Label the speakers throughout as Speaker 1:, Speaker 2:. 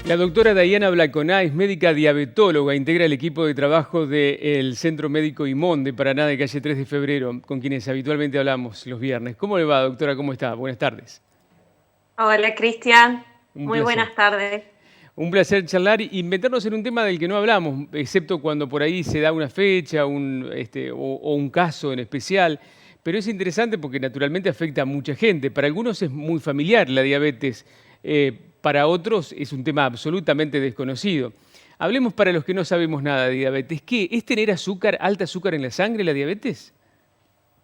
Speaker 1: La doctora Dayana Blaconá es médica diabetóloga, integra el equipo de trabajo del Centro Médico Imón de Paraná de calle 3 de Febrero, con quienes habitualmente hablamos los viernes. ¿Cómo le va, doctora? ¿Cómo está? Buenas tardes.
Speaker 2: Hola, Cristian.
Speaker 1: Un
Speaker 2: Muy
Speaker 1: placer.
Speaker 2: buenas tardes.
Speaker 1: Un placer charlar y meternos en un tema del que no hablamos, excepto cuando por ahí se da una fecha o un caso en especial. Pero es interesante porque naturalmente afecta a mucha gente. Para algunos es muy familiar la diabetes, para otros es un tema absolutamente desconocido. Hablemos para los que no sabemos nada de diabetes. ¿Qué? ¿Es tener azúcar, alta azúcar en la sangre, la diabetes?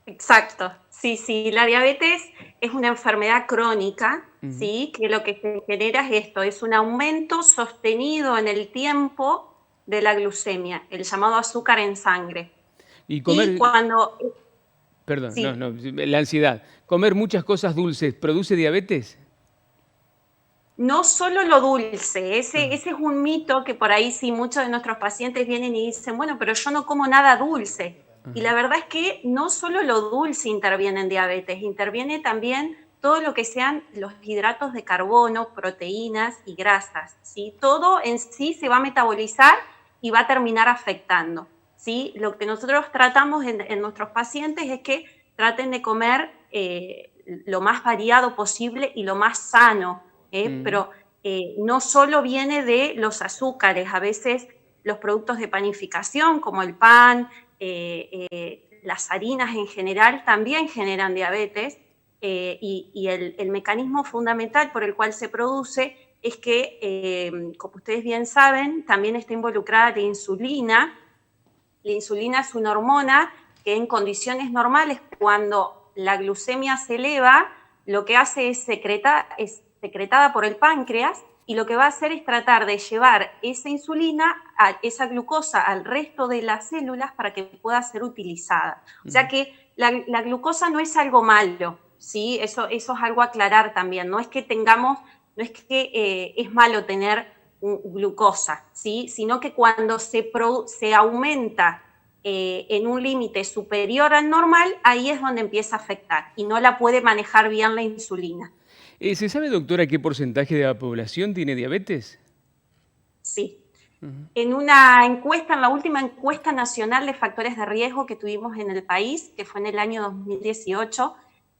Speaker 2: Exacto. Sí, sí. La diabetes es una enfermedad crónica,
Speaker 1: Ujú.
Speaker 2: ¿sí? Que lo que se genera es esto, es un aumento sostenido en el tiempo de la glucemia, el llamado azúcar en sangre.
Speaker 1: Y
Speaker 2: Y
Speaker 1: comer,
Speaker 2: cuando,
Speaker 1: perdón, no,
Speaker 2: sí,
Speaker 1: no, la ansiedad. ¿Comer muchas cosas dulces produce diabetes?
Speaker 2: no solo lo dulce,
Speaker 1: Ajá,
Speaker 2: ese es un mito que por ahí sí muchos de nuestros pacientes vienen y dicen, bueno, pero yo no como nada dulce. Y
Speaker 1: ajá.
Speaker 2: la verdad es que no solo lo dulce interviene en diabetes, interviene también todo lo que sean los hidratos de carbono, proteínas y grasas, ¿sí? Todo en sí se va a metabolizar y va a terminar afectando, ¿sí? Lo que nosotros tratamos en nuestros pacientes es que traten de comer lo más variado posible y lo más sano,
Speaker 1: Mm.
Speaker 2: pero no solo viene de los azúcares, a veces los productos de panificación como el pan, las harinas en general también generan diabetes, y el mecanismo fundamental por el cual se produce es que, como ustedes bien saben, también está involucrada la insulina. La insulina es una hormona que en condiciones normales, cuando la glucemia se eleva, lo que hace es secretada por el páncreas, y lo que va a hacer es tratar de llevar esa insulina, esa glucosa, al resto de las células para que pueda ser utilizada. O sea
Speaker 1: Ujú.
Speaker 2: que la glucosa no es algo malo, ¿sí? Eso es algo a aclarar también. No es que no es que es malo tener glucosa, ¿sí? Sino que cuando se aumenta en un límite superior al normal, ahí es donde empieza a afectar y no la puede manejar bien la insulina.
Speaker 1: ¿Se sabe, doctora, qué porcentaje de la población tiene diabetes?
Speaker 2: Sí.
Speaker 1: Ujú.
Speaker 2: En una encuesta, en la última encuesta nacional de factores de riesgo que tuvimos en el país, que fue en el año 2018,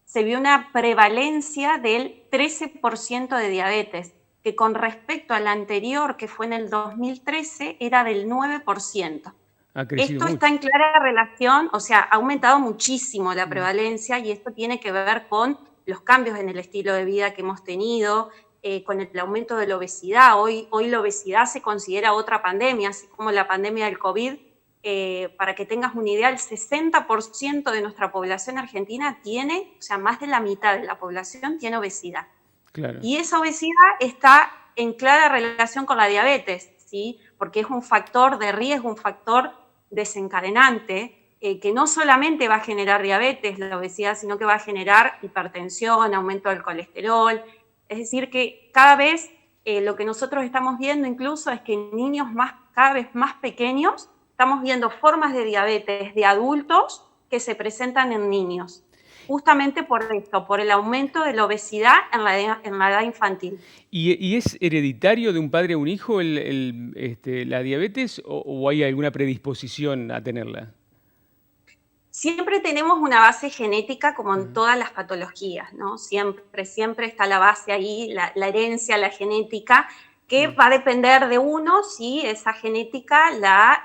Speaker 2: se vio una prevalencia del 13% de diabetes, que con respecto a la anterior, que fue en el 2013, era del 9%.
Speaker 1: Ha crecido
Speaker 2: Esto está
Speaker 1: mucho.
Speaker 2: en clara relación, o sea, ha aumentado muchísimo la
Speaker 1: Mm.
Speaker 2: prevalencia, y esto tiene que ver con los cambios en el estilo de vida que hemos tenido, con el aumento de la obesidad. Hoy la obesidad se considera otra pandemia, así como la pandemia del COVID. Para que tengas una idea, el 60% de nuestra población argentina tiene, o sea, más de la mitad de la población tiene obesidad.
Speaker 1: Claro.
Speaker 2: Y esa obesidad está en clara relación con la diabetes, ¿sí? Porque es un factor de riesgo, un factor desencadenante, que no solamente va a generar diabetes, la obesidad, sino que va a generar hipertensión, aumento del colesterol. Es decir, que cada vez lo que nosotros estamos viendo incluso es que en niños cada vez más pequeños estamos viendo formas de diabetes de adultos que se presentan en niños, justamente por esto, por el aumento de la obesidad en la edad infantil.
Speaker 1: ¿Y es hereditario de un padre a un hijo la diabetes o hay alguna predisposición a tenerla?
Speaker 2: Siempre tenemos una base genética como en
Speaker 1: Ujú.
Speaker 2: todas las patologías, ¿no? Siempre, siempre está la base ahí, la herencia, la genética, que
Speaker 1: Mm.
Speaker 2: va a depender de uno si esa genética la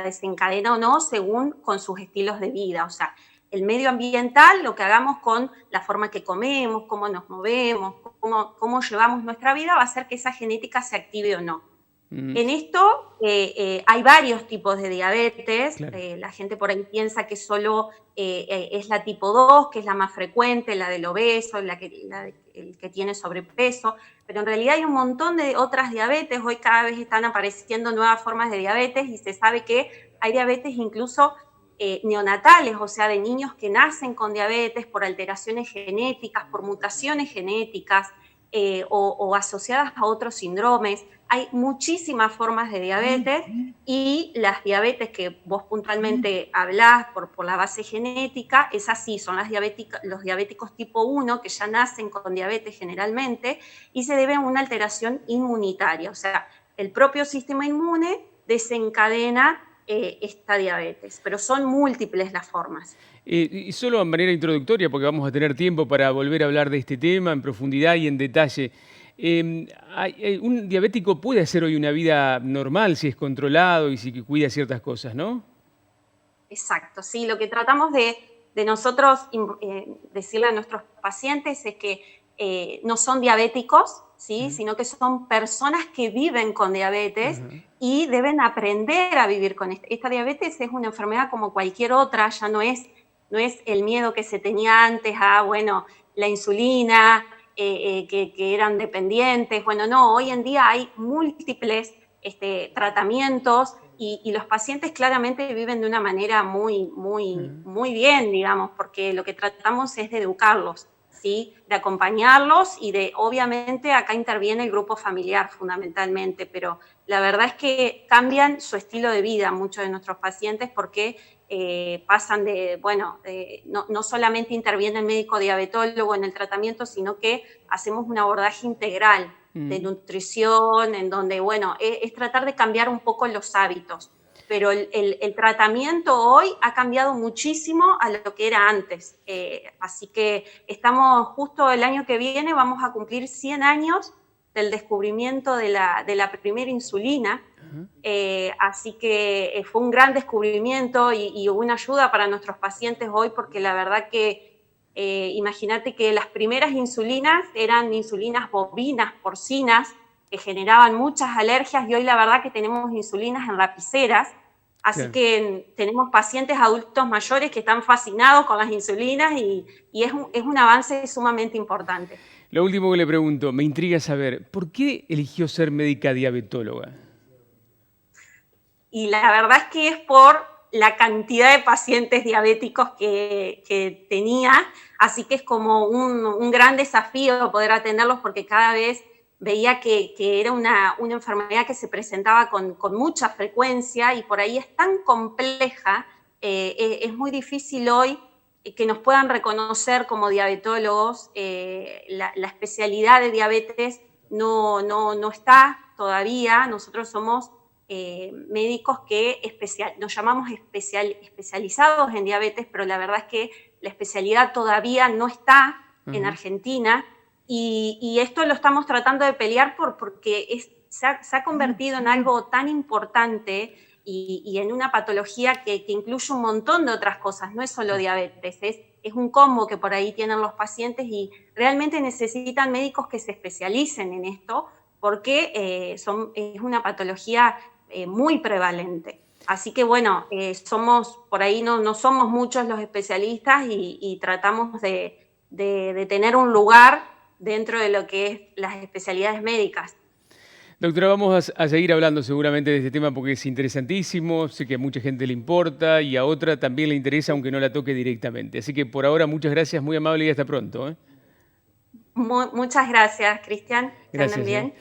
Speaker 2: desencadena o no según con sus estilos de vida. O sea, el medio ambiental, lo que hagamos con la forma que comemos, cómo nos movemos, cómo llevamos nuestra vida, va a hacer que esa genética se active o no.
Speaker 1: Mm.
Speaker 2: En esto hay varios tipos de diabetes.
Speaker 1: Claro.
Speaker 2: La gente por ahí piensa que solo es la tipo 2, que es la más frecuente, la del obeso, el que tiene sobrepeso, pero en realidad hay un montón de otras diabetes. Hoy cada vez están apareciendo nuevas formas de diabetes y se sabe que hay diabetes incluso neonatales, o sea, de niños que nacen con diabetes por alteraciones genéticas, por mutaciones genéticas. o asociadas a otros síndromes. Hay muchísimas formas de diabetes y las diabetes que vos puntualmente hablás por la base genética, esas sí, son los diabéticos tipo 1 que ya nacen con diabetes generalmente y se debe a una alteración inmunitaria. O sea, el propio sistema inmune desencadena esta diabetes, pero son múltiples las formas.
Speaker 1: Y solo de manera introductoria, porque vamos a tener tiempo para volver a hablar de este tema en profundidad y en detalle. Un diabético puede hacer hoy una vida normal si es controlado y si cuida ciertas cosas, ¿no?
Speaker 2: Exacto, sí, lo que tratamos de nosotros decirle a nuestros pacientes es que no son diabéticos, ¿sí? Sino que son personas que viven con diabetes y deben aprender a vivir con esta diabetes. Es una enfermedad como cualquier otra, ya no es el miedo que se tenía antes a, bueno, la insulina, que eran dependientes. Bueno, no, hoy en día hay múltiples tratamientos y los pacientes claramente viven de una manera muy bien, digamos, porque lo que tratamos es de educarlos, ¿sí? De acompañarlos y obviamente acá interviene el grupo familiar fundamentalmente, pero la verdad es que cambian su estilo de vida muchos de nuestros pacientes porque pasan no solamente interviene el médico diabetólogo en el tratamiento, sino que hacemos un abordaje integral de nutrición, en donde, bueno, es tratar de cambiar un poco los hábitos. Pero el tratamiento hoy ha cambiado muchísimo a lo que era antes. Así que estamos justo el año que viene, vamos a cumplir 100 años del descubrimiento de la primera insulina. Así que fue un gran descubrimiento y una ayuda para nuestros pacientes hoy, porque la verdad que imagínate que las primeras insulinas eran insulinas bovinas, porcinas, que generaban muchas alergias y hoy la verdad que tenemos insulinas en lapiceras, así que tenemos pacientes adultos mayores que están fascinados con las insulinas y es un avance sumamente importante.
Speaker 1: Lo último que le pregunto, me intriga saber, ¿por qué eligió ser médica diabetóloga?
Speaker 2: Y la verdad es que es por la cantidad de pacientes diabéticos que tenía, así que es como un gran desafío poder atenderlos porque cada vez veía que era una enfermedad que se presentaba con mucha frecuencia y por ahí es tan compleja, es muy difícil hoy que nos puedan reconocer como diabetólogos. La especialidad de diabetes no está todavía. Nosotros somos médicos que nos llamamos especializados en diabetes, pero la verdad es que la especialidad todavía no está en Argentina y esto lo estamos tratando de pelear porque se ha convertido en algo tan importante y en una patología que incluye un montón de otras cosas, no es solo diabetes, es un combo que por ahí tienen los pacientes y realmente necesitan médicos que se especialicen en esto porque es una patología muy prevalente. Así que bueno, por ahí no somos muchos los especialistas y tratamos de tener un lugar dentro de lo que es las especialidades médicas.
Speaker 1: Doctora, vamos a seguir hablando seguramente de este tema porque es interesantísimo, sé que a mucha gente le importa y a otra también le interesa aunque no la toque directamente. Así que por ahora muchas gracias, muy amable y hasta pronto.
Speaker 2: Muchas gracias, Cristian. Que anden
Speaker 1: Gracias.
Speaker 2: bien.